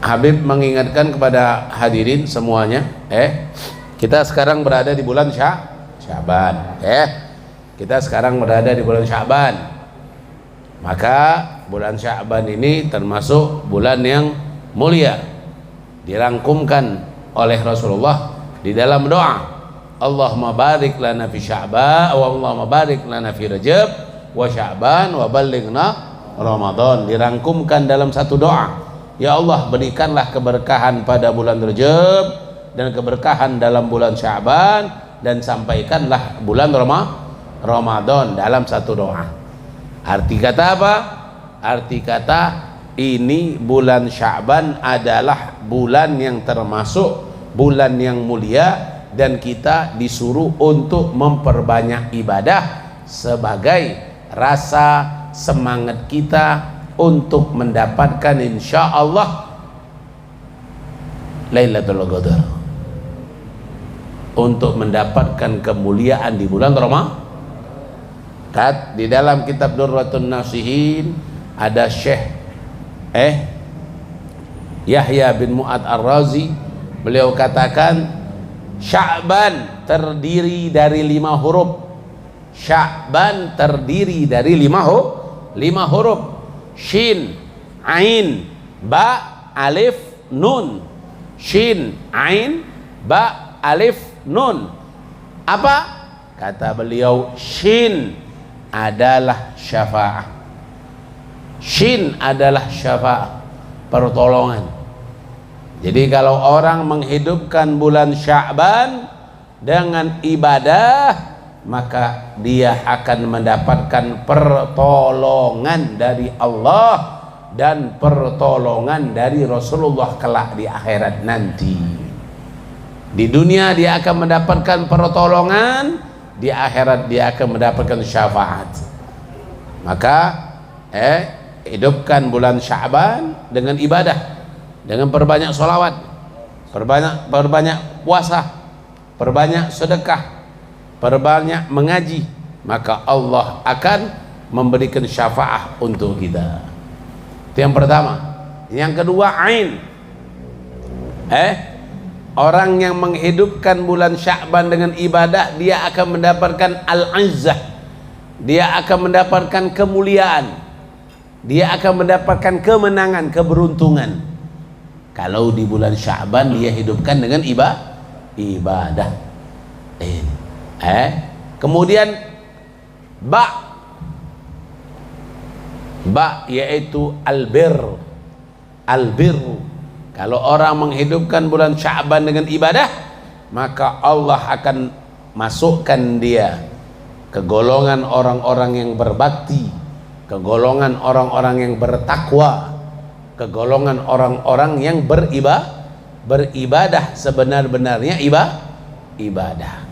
Habib mengingatkan kepada hadirin semuanya, kita sekarang berada di bulan Sya'ban, kita sekarang berada di bulan Sya'ban. Maka bulan Sya'ban ini termasuk bulan yang mulia, dirangkumkan oleh Rasulullah di dalam doa, Allahumma barik lana fi Sya'ban wa Allahumma barik lana fi Rajab wa Sya'ban wa ballighna Ramadan. Dirangkumkan dalam satu doa, ya Allah berikanlah keberkahan pada bulan Rajab dan keberkahan dalam bulan Sya'ban, dan sampaikanlah bulan Ramadan dalam satu doa. Arti kata apa? Arti kata ini bulan Sya'ban adalah bulan yang termasuk bulan yang mulia, dan kita disuruh untuk memperbanyak ibadah sebagai rasa semangat kita untuk mendapatkan insya Allah Lailatul Qadar, untuk mendapatkan kemuliaan di bulan Ramadan. Di dalam kitab Durratun Nasihin ada Syekh Yahya bin Mu'ad Ar-Razi, beliau katakan Sya'ban terdiri dari 5 huruf. Sya'ban terdiri dari 5 huruf. Shin, Ain, Ba, Alif, Nun. Shin, Ain, Ba, Alif, Nun. Apa? Kata beliau, Shin adalah syafa'ah. Shin adalah syafa'ah, pertolongan. Jadi kalau orang menghidupkan bulan Sya'ban dengan ibadah, maka dia akan mendapatkan pertolongan dari Allah dan pertolongan dari Rasulullah kelak di akhirat nanti. Di dunia dia akan mendapatkan pertolongan, di akhirat dia akan mendapatkan syafaat. Maka hidupkan bulan Sya'ban dengan ibadah, dengan perbanyak sholawat, perbanyak puasa, perbanyak sedekah, perbanyak mengaji, maka Allah akan memberikan syafaat untuk kita. Itu yang pertama. Yang kedua, Ain. Orang yang menghidupkan bulan Sya'ban dengan ibadah, dia akan mendapatkan al-izzah, dia akan mendapatkan kemuliaan, dia akan mendapatkan kemenangan, keberuntungan. Kalau di bulan Sya'ban dia hidupkan dengan ibadah. Kemudian Ba yaitu albir. Kalau orang menghidupkan bulan Sya'ban dengan ibadah, maka Allah akan masukkan dia ke golongan orang-orang yang berbakti, ke golongan orang-orang yang bertakwa, ke golongan orang-orang yang beribadah sebenar-benarnya ibadah.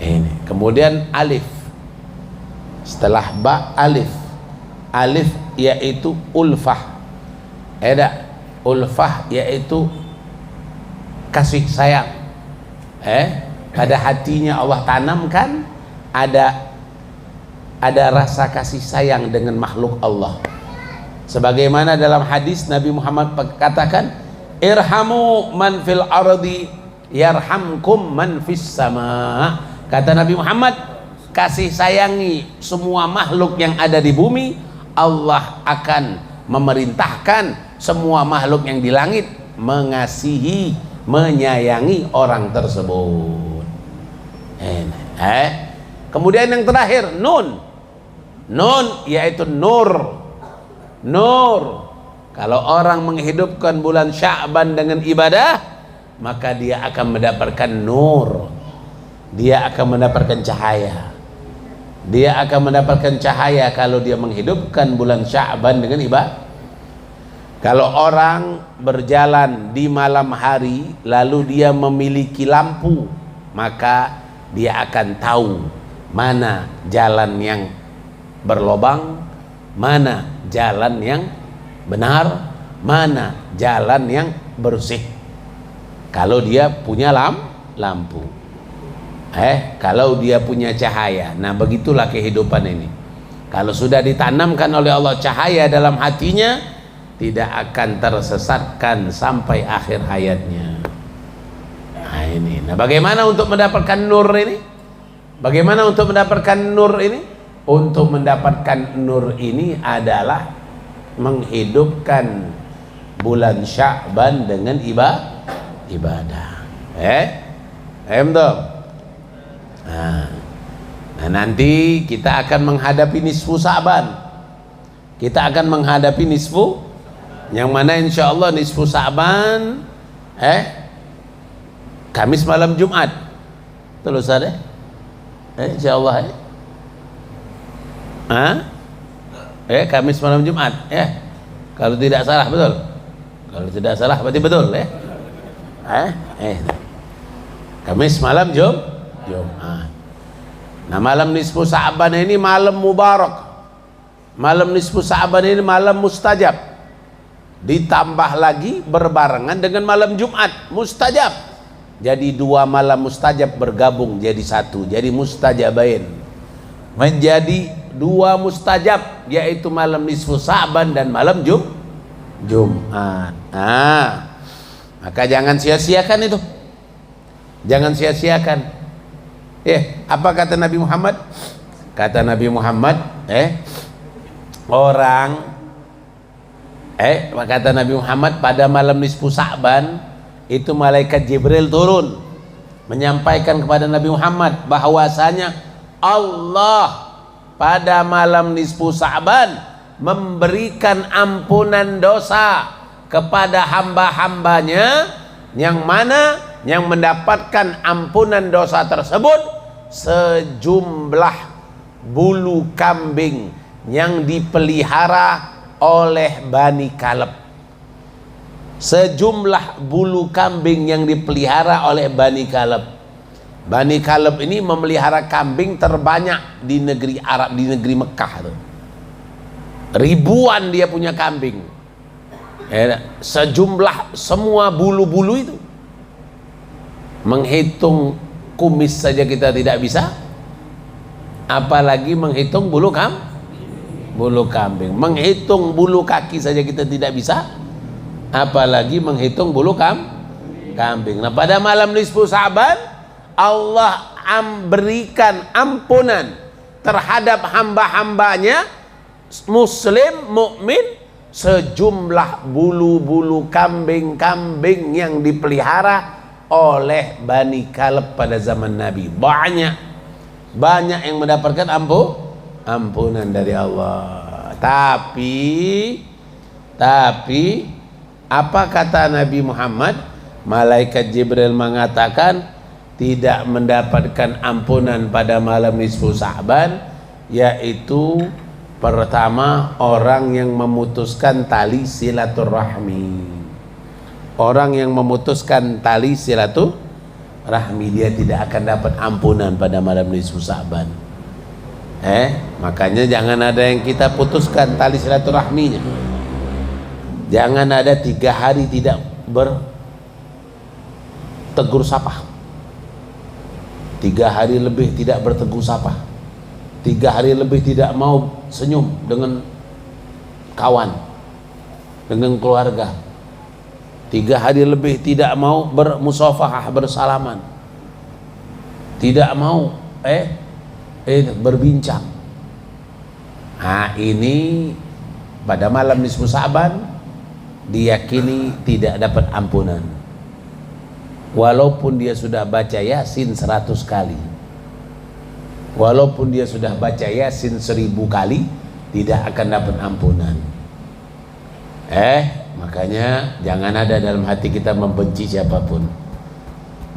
Ini. Kemudian alif. Setelah ba, alif. Alif yaitu ulfah. Ulfah yaitu kasih sayang. Pada hatinya Allah tanamkan ada rasa kasih sayang dengan makhluk Allah. Sebagaimana dalam hadis Nabi Muhammad katakan, irhamu man fil ardi yarhamkum man fis sama. Kata Nabi Muhammad, kasih sayangi semua makhluk yang ada di bumi, Allah akan memerintahkan semua makhluk yang di langit mengasihi, menyayangi orang tersebut. Kemudian yang terakhir, nun. Nun yaitu nur. Nur. Kalau orang menghidupkan bulan Sya'ban dengan ibadah, maka dia akan mendapatkan nur. Dia akan mendapatkan cahaya. Dia akan mendapatkan cahaya kalau dia menghidupkan bulan Sya'ban dengan ibadah. Kalau orang berjalan di malam hari lalu dia memiliki lampu, maka dia akan tahu mana jalan yang berlobang, mana jalan yang benar, mana jalan yang bersih. Kalau dia punya lampu, kalau dia punya cahaya. Nah, begitulah kehidupan ini. Kalau sudah ditanamkan oleh Allah cahaya dalam hatinya, tidak akan tersesatkan sampai akhir hayatnya. Nah ini, nah bagaimana untuk mendapatkan nur ini? Bagaimana untuk mendapatkan nur ini? Untuk mendapatkan nur ini adalah menghidupkan bulan Sya'ban dengan ibadah. Betul? Nah nanti kita akan menghadapi nisfu Sya'ban. Kita akan menghadapi nisfu, yang mana insya Allah nisfu Sya'ban Kamis malam Jumat. Terus ada insya Allah Kamis malam Jumat kalau tidak salah, betul? Kalau tidak salah berarti betul Kamis malam Jumat. Nah malam nisfu Sya'ban ini malam mubarak. Malam nisfu Sya'ban ini malam mustajab, ditambah lagi berbarengan dengan malam Jumat mustajab. Jadi dua malam mustajab bergabung jadi satu, jadi mustajabain, menjadi dua mustajab, yaitu malam nisfu Sya'ban dan malam Jumat. Maka jangan sia-siakan itu, jangan sia-siakan. Apa kata Nabi Muhammad? Kata Nabi Muhammad, kata Nabi Muhammad, pada malam nisfu Sya'ban itu malaikat Jibril turun menyampaikan kepada Nabi Muhammad bahwasanya Allah pada malam nisfu Sya'ban memberikan ampunan dosa kepada hamba-hambanya, yang mana yang mendapatkan ampunan dosa tersebut sejumlah bulu kambing yang dipelihara oleh Bani Kaleb. Sejumlah bulu kambing yang dipelihara oleh Bani Kaleb. Bani Kaleb ini memelihara kambing terbanyak di negeri Arab, di negeri Mekah tuh. Ribuan dia punya kambing. Sejumlah semua bulu-bulu itu. Menghitung kumis saja kita tidak bisa, apalagi menghitung bulu kambing. Menghitung bulu kaki saja kita tidak bisa, apalagi menghitung bulu kambing. Nah pada malam nisfu Sya'ban Allah berikan ampunan terhadap hamba-hambanya muslim mukmin sejumlah bulu-bulu kambing-kambing yang dipelihara oleh Bani Kaleb pada zaman Nabi. Banyak yang mendapatkan ampunan dari Allah. Tapi apa kata Nabi Muhammad? Malaikat Jibril mengatakan tidak mendapatkan ampunan pada malam nisfu Sya'ban, yaitu pertama orang yang memutuskan tali silaturahmi. Orang yang memutuskan tali silaturahmi, dia tidak akan dapat ampunan pada malam nisfu Sya'ban. Makanya jangan ada yang kita putuskan tali silaturahminya. Jangan ada 3 hari tidak bertegur sapa, 3 hari lebih tidak bertegur sapa, 3 hari lebih tidak mau senyum dengan kawan, dengan keluarga, 3 hari lebih tidak mau bermusafahah, bersalaman, tidak mau berbincang. Nah ini pada malam nisfu Sya'ban diyakini tidak dapat ampunan, walaupun dia sudah baca Yasin 100 kali, walaupun dia sudah baca Yasin 1000 kali, tidak akan dapat ampunan. Makanya jangan ada dalam hati kita membenci siapapun,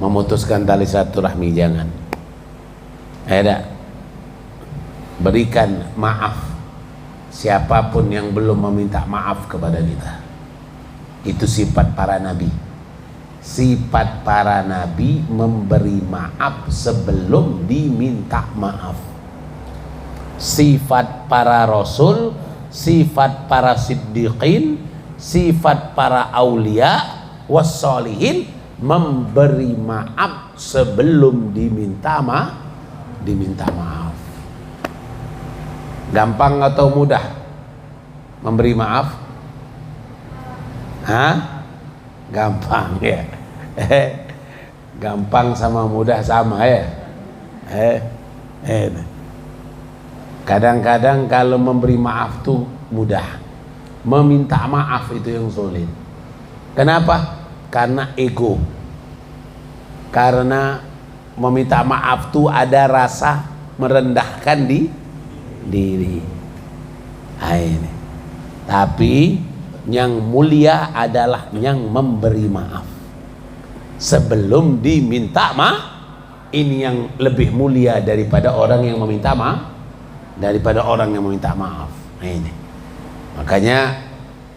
memutuskan tali silaturahmi, jangan. Berikan maaf siapapun yang belum meminta maaf kepada kita. Itu sifat para nabi. Sifat para nabi memberi maaf sebelum diminta maaf. Sifat para rasul, sifat para siddiqin, sifat para aulia wassolihin, memberi maaf sebelum diminta maaf. Gampang atau mudah memberi maaf? Hah? Gampang ya. Gampang sama mudah sama ya. Kadang-kadang kalau memberi maaf tuh mudah, meminta maaf itu yang sulit. Kenapa? Karena ego. Karena meminta maaf tuh ada rasa merendahkan diri. Ini. Tapi yang mulia adalah yang memberi maaf sebelum diminta maaf. Ini yang lebih mulia daripada orang yang meminta maaf, Ini. Makanya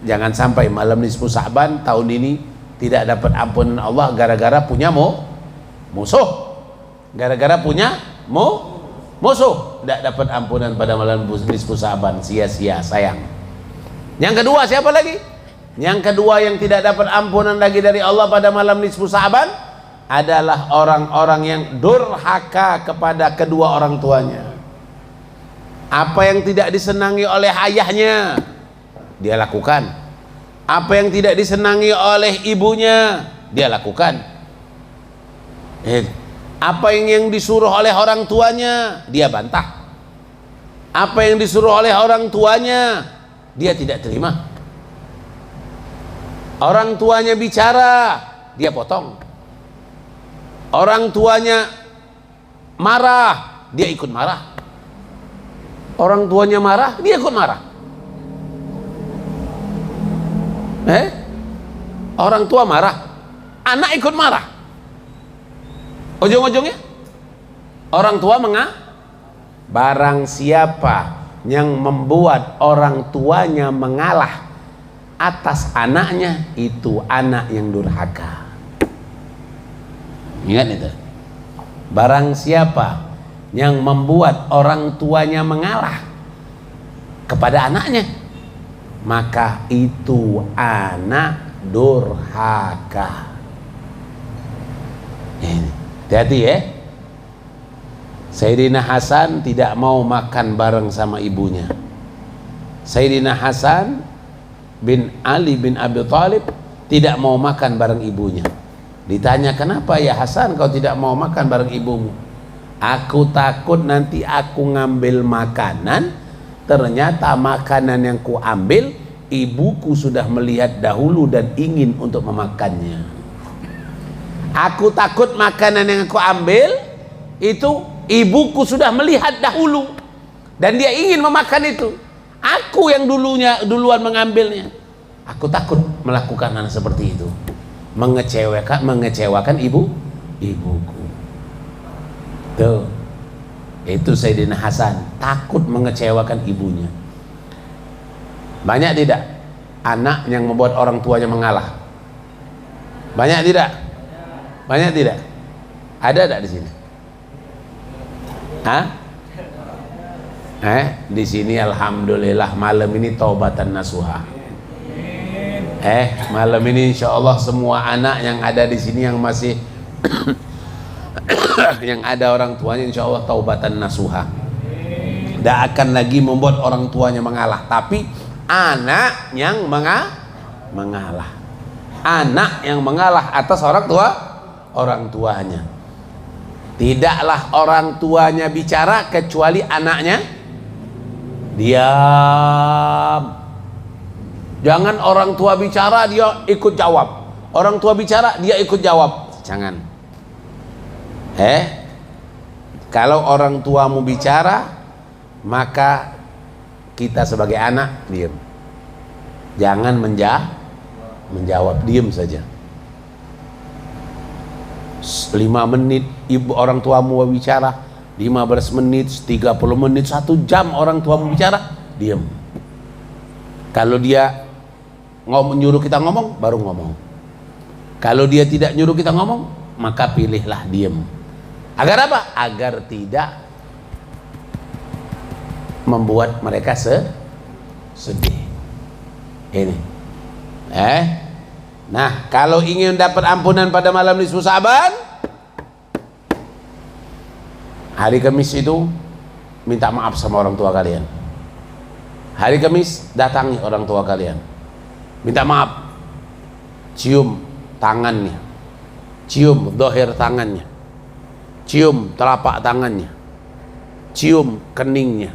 jangan sampai malam nisfu Sa'ban tahun ini tidak dapat ampunan Allah gara-gara punya musuh. Gara-gara punya musuh tidak dapat ampunan pada malam nisfu Sa'ban, sia-sia, sayang. Yang kedua siapa lagi? Yang kedua yang tidak dapat ampunan lagi dari Allah pada malam nisfu Sa'ban adalah orang-orang yang durhaka kepada kedua orang tuanya. Apa yang tidak disenangi oleh ayahnya dia lakukan. Apa yang tidak disenangi oleh ibunya dia lakukan. Apa yang disuruh oleh orang tuanya dia bantah. Apa yang disuruh oleh orang tuanya dia tidak terima. Orang tuanya bicara dia potong. Orang tuanya marah dia ikut marah. Orang tuanya marah dia ikut marah. Orang tua marah, anak ikut marah. Ujung-ujungnya orang tua barang siapa yang membuat orang tuanya mengalah atas anaknya, itu anak yang durhaka. Ingat itu. Barang siapa yang membuat orang tuanya mengalah kepada anaknya, maka itu anak durhaka. Ini hati-hati ya. Sayyidina Hasan tidak mau makan bareng sama ibunya. Sayyidina Hasan bin Ali bin Abi Thalib tidak mau makan bareng ibunya. Ditanya, kenapa ya Hasan kau tidak mau makan bareng ibumu? Aku takut nanti aku ngambil makanan, ternyata makanan yang ku ambil ibuku sudah melihat dahulu dan ingin untuk memakannya. Aku takut makanan yang aku ambil itu ibuku sudah melihat dahulu dan dia ingin memakan itu. Aku yang duluan mengambilnya. Aku takut melakukan hal seperti itu, mengecewakan ibuku. Tuh, itu Sayyidina Hasan takut mengecewakan ibunya. Banyak tidak anak yang membuat orang tuanya mengalah? Banyak tidak? Banyak tidak? Ada tidak di sini? Hah? Di sini alhamdulillah malam ini taubatan nasuha. Malam ini insya Allah semua anak yang ada di sini yang masih yang ada orang tuanya insya Allah taubatan nasuha. Tidak akan lagi membuat orang tuanya mengalah, tapi anak yang mengalah. Anak yang mengalah atas orang tuanya. Tidaklah orang tuanya bicara kecuali anaknya diam. Jangan orang tua bicara dia ikut jawab. Orang tua bicara dia ikut jawab. Jangan. Kalau orang tuamu bicara, maka kita sebagai anak diam. Jangan menjawab, diam saja. 5 menit ibu orang tuamu bicara, 15 menit, 30 menit, 1 jam orang tuamu bicara, diam. Kalau dia nyuruh kita ngomong, baru ngomong. Kalau dia tidak nyuruh kita ngomong, maka pilihlah diam. Agar apa? Agar tidak membuat mereka sedih. Ini. Nah, kalau ingin dapat ampunan pada malam nisfu Sa'ban, hari Kamis itu minta maaf sama orang tua kalian. Hari Kamis datangi orang tua kalian, minta maaf. cium tangannya, cium dohir tangannya, cium telapak tangannya, cium keningnya,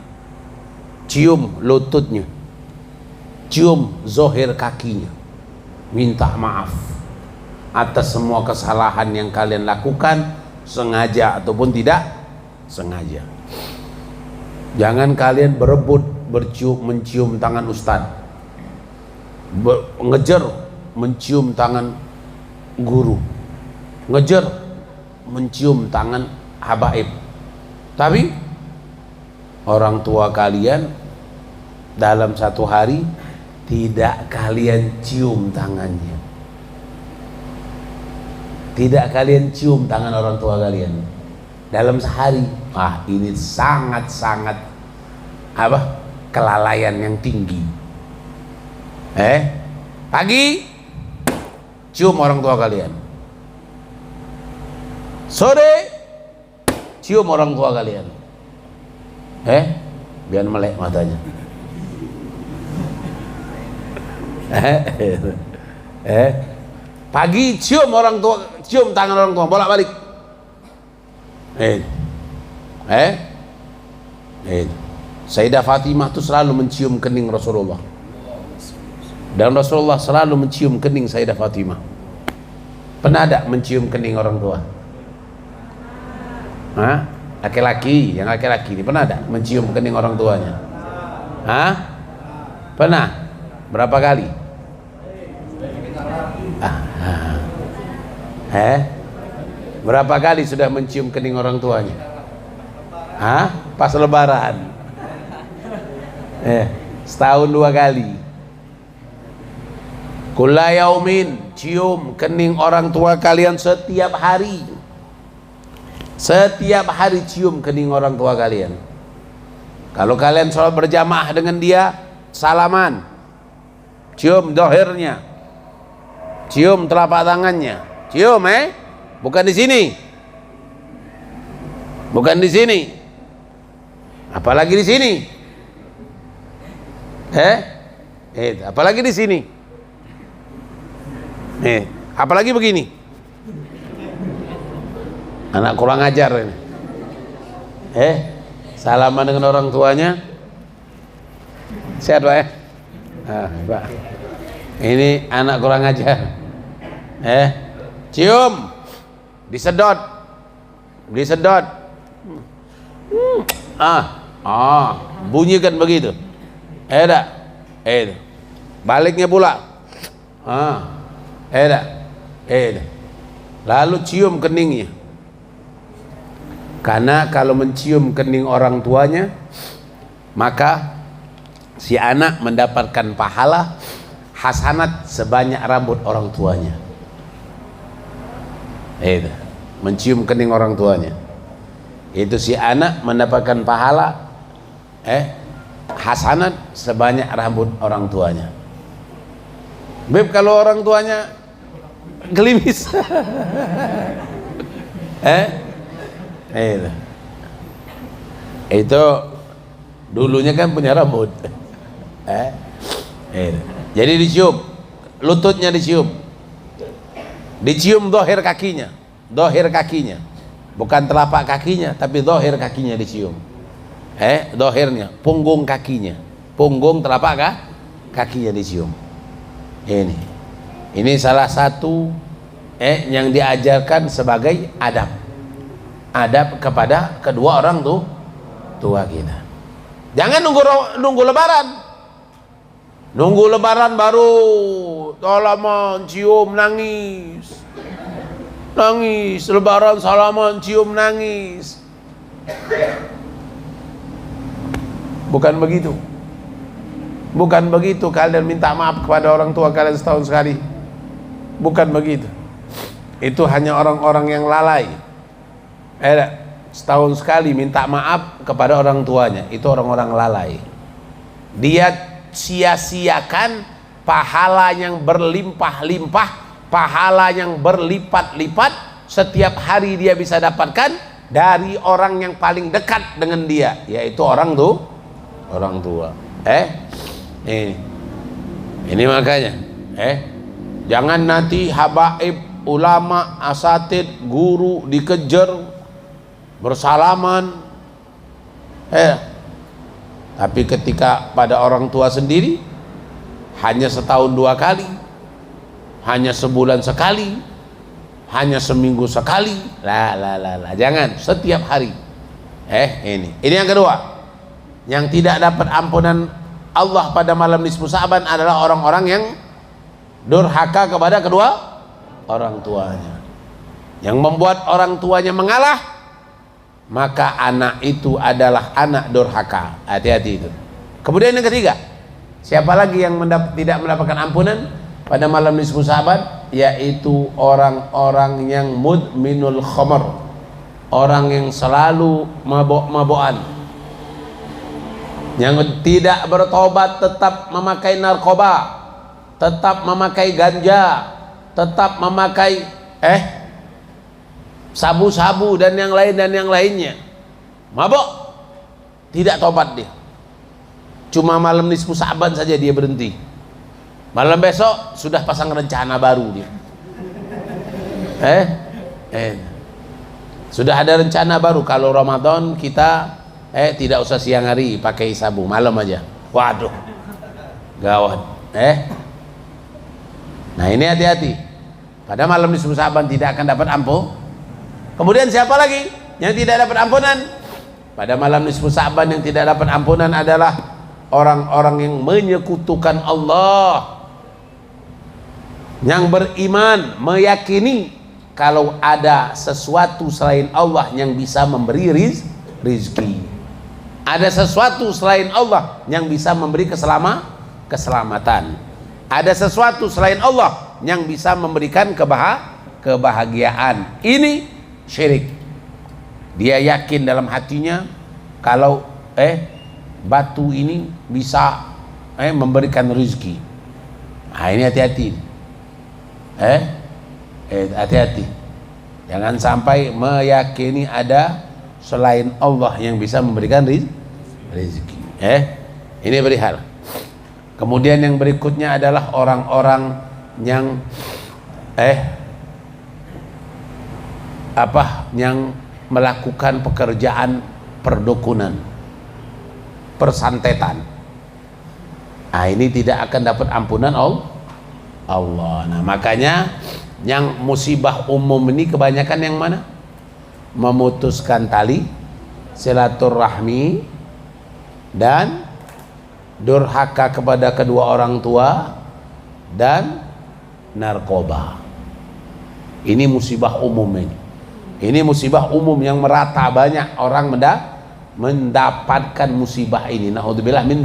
cium lututnya, cium zohir kakinya, minta maaf atas semua kesalahan yang kalian lakukan, sengaja ataupun tidak sengaja. Jangan kalian berebut mencium tangan ustadz, ngejar mencium tangan guru, ngejar mencium tangan habaib. Tapi orang tua kalian dalam satu hari tidak kalian cium tangannya, tidak kalian cium tangan orang tua kalian dalam sehari. Ini sangat-sangat kelalaian yang tinggi. Pagi cium orang tua kalian, sore cium orang tua kalian, biar melek matanya. Pagi cium orang tua, cium tangan orang tua, bolak-balik. Sayyidah Fatimah itu selalu mencium kening Rasulullah, dan Rasulullah selalu mencium kening Sayyidah Fatimah. Pernah ada mencium kening orang tua? Laki-laki, yang laki-laki ini pernah ada mencium kening orang tuanya? Pernah? Berapa kali? Berapa kali sudah mencium kening orang tuanya? Pas lebaran. Setahun 2 kali. Kulla yaumin, cium kening orang tua kalian setiap hari. Setiap hari cium kening orang tua kalian. Kalau kalian sholat berjamaah dengan dia, salaman, cium dohirnya, cium telapak tangannya, cium, bukan di sini, bukan di sini, apalagi di sini, apalagi di sini, apalagi begini. Anak kurang ajar ini. Salaman dengan orang tuanya. Sehat, Pak, Pak. Ini anak kurang ajar. Cium, disedot, disedot. Bunyikan begitu. Baliknya pula. Lalu cium keningnya. Karena kalau mencium kening orang tuanya, maka si anak mendapatkan pahala hasanat sebanyak rambut orang tuanya. Mencium kening orang tuanya, itu si anak mendapatkan pahala hasanat sebanyak rambut orang tuanya. Beb, kalau orang tuanya gelimis, itu dulunya kan punya rambut. Jadi dicium, lututnya dicium, dicium dohir kakinya, dohir kakinya, bukan telapak kakinya, tapi dohir kakinya dicium. Dohirnya, punggung kakinya, punggung telapak kakinya dicium. Ini salah satu yang diajarkan sebagai adab kepada kedua orang tua kita. Jangan nunggu lebaran. Nunggu lebaran baru salaman, cium, nangis. Nangis, lebaran salaman, cium, nangis. Bukan begitu. Bukan begitu kalian minta maaf kepada orang tua kalian setahun sekali. Bukan begitu. Itu hanya orang-orang yang lalai. Setahun sekali minta maaf kepada orang tuanya, itu orang-orang lalai. Dia sia-siakan pahala yang berlimpah-limpah, pahala yang berlipat-lipat setiap hari dia bisa dapatkan dari orang yang paling dekat dengan dia, yaitu orang tua. Ini makanya Jangan nanti habaib, ulama, asatid, guru dikejar bersalaman. Tapi ketika pada orang tua sendiri hanya setahun 2 kali, hanya sebulan sekali, hanya seminggu sekali. Jangan setiap hari. Ini yang kedua. Yang tidak dapat ampunan Allah pada malam nisfu Sa'ban adalah orang-orang yang durhaka kepada kedua orang tuanya, yang membuat orang tuanya mengalah, maka anak itu adalah anak durhaka. Hati-hati itu. Kemudian yang ketiga, siapa lagi yang tidak mendapatkan ampunan pada malam nisfu Sa'ban? Yaitu orang-orang yang mudminul khamr, orang yang selalu mabok-mabokan, yang tidak bertobat, tetap memakai narkoba, tetap memakai ganja, tetap memakai sabu-sabu dan yang lainnya. Mabok, tidak tobat dia. Cuma malam nisfu Sa'ban saja dia berhenti. Malam besok sudah pasang rencana baru dia. Sudah ada rencana baru. Kalau Ramadan kita tidak usah siang hari pakai sabu, malam aja. Waduh, gawat. Nah ini hati-hati. Pada malam nisfu Sa'ban tidak akan dapat ampun. Kemudian siapa lagi yang tidak dapat ampunan? Pada malam nisfu Sa'ban yang tidak dapat ampunan adalah orang-orang yang menyekutukan Allah, yang beriman, meyakini kalau ada sesuatu selain Allah yang bisa memberi rizki, ada sesuatu selain Allah yang bisa memberi keselamatan, ada sesuatu selain Allah yang bisa memberikan kebahagiaan. Ini syirik. Dia yakin dalam hatinya kalau batu ini bisa memberikan rezeki. Nah ini hati-hati. Hati-hati. Jangan sampai meyakini ada selain Allah yang bisa memberikan rezeki. Ini perihal. Kemudian yang berikutnya adalah orang-orang yang yang melakukan pekerjaan perdukunan, persantetan. Nah ini tidak akan dapat ampunan Allah. Nah makanya yang musibah umum ini kebanyakan yang mana? Memutuskan tali silaturahmi dan durhaka kepada kedua orang tua dan narkoba. Ini musibah umum ini. Ini musibah umum yang merata, banyak orang mendapatkan musibah ini. Naudzubillah min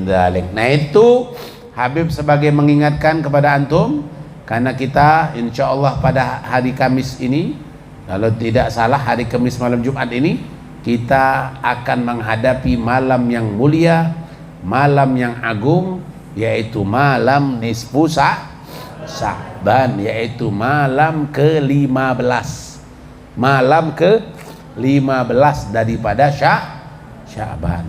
dzalik. Nah itu Habib sebagai mengingatkan kepada antum, karena kita insya Allah pada hari Kamis ini, kalau tidak salah hari Kamis malam Jumat ini, kita akan menghadapi malam yang mulia, malam yang agung, yaitu malam nisfu Sa'ban, yaitu malam ke-15, malam ke-15 daripada Sya'ban.